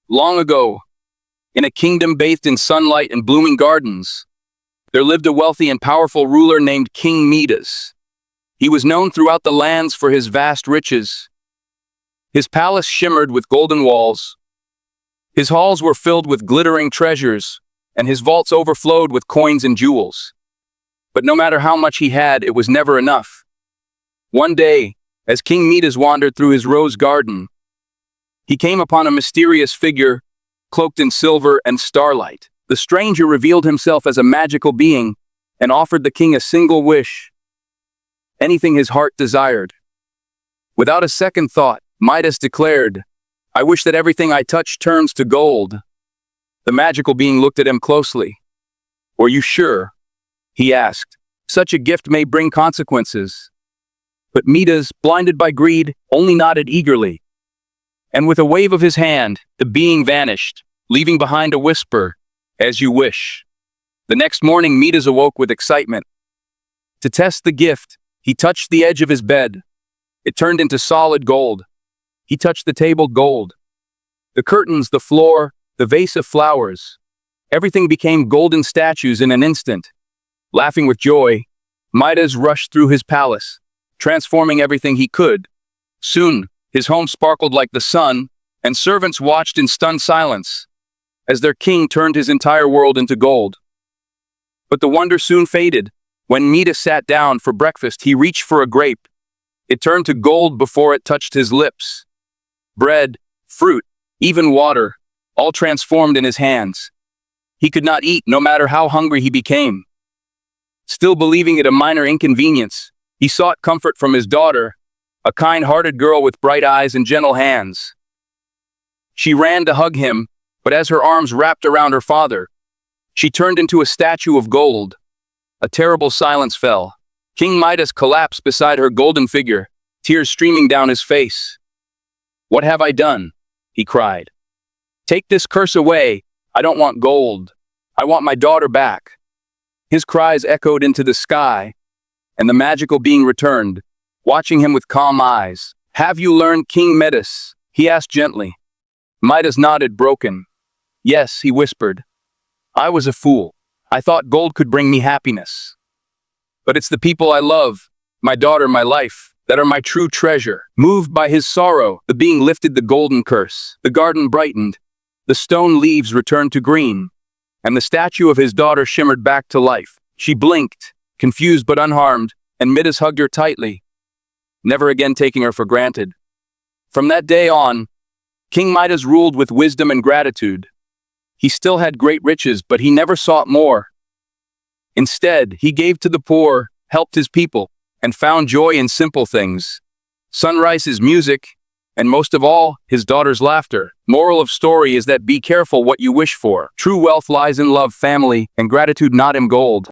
Long ago, in a kingdom bathed in sunlight and blooming gardens, there lived a wealthy and powerful ruler named King Midas. He was known throughout the lands for his vast riches. His palace shimmered with golden walls. His halls were filled with glittering treasures, and his vaults overflowed with coins and jewels. But no matter how much he had, it was never enough. One day, as King Midas wandered through his rose garden, he came upon a mysterious figure, cloaked in silver and starlight. The stranger revealed himself as a magical being and offered the king a single wish, anything his heart desired. Without a second thought, Midas declared, "I wish that everything I touch turns to gold." The magical being looked at him closely. "Were you sure?" he asked. "Such a gift may bring consequences." But Midas, blinded by greed, only nodded eagerly. And with a wave of his hand, the being vanished, leaving behind a whisper, "As you wish." The next morning, Midas awoke with excitement. To test the gift, he touched the edge of his bed. It turned into solid gold. He touched the table, gold. The curtains, the floor, the vase of flowers. Everything became golden statues in an instant. Laughing with joy, Midas rushed through his palace, transforming everything he could. Soon, his home sparkled like the sun, and servants watched in stunned silence as their king turned his entire world into gold. But the wonder soon faded. When Midas sat down for breakfast, he reached for a grape. It turned to gold before it touched his lips. Bread, fruit, even water, all transformed in his hands. He could not eat, no matter how hungry he became. Still believing it a minor inconvenience, he sought comfort from his daughter, a kind-hearted girl with bright eyes and gentle hands. She ran to hug him, but as her arms wrapped around her father, she turned into a statue of gold. A terrible silence fell. King Midas collapsed beside her golden figure, tears streaming down his face. "What have I done?" he cried. "Take this curse away. I don't want gold. I want my daughter back." His cries echoed into the sky, and the magical being returned, watching him with calm eyes. "Have you learned, King Midas?" he asked gently. Midas nodded, broken. "Yes," he whispered. "I was a fool. I thought gold could bring me happiness. But it's the people I love, my daughter, my life, that are my true treasure." Moved by his sorrow, the being lifted the golden curse. The garden brightened, the stone leaves returned to green, and the statue of his daughter shimmered back to life. She blinked, confused but unharmed, and Midas hugged her tightly, never again taking her for granted. From that day on, King Midas ruled with wisdom and gratitude. He still had great riches, but he never sought more. Instead, he gave to the poor, helped his people, and found joy in simple things. Sunrise's music, and most of all, his daughter's laughter. Moral of story is that be careful what you wish for. True wealth lies in love, family, and gratitude, not in gold.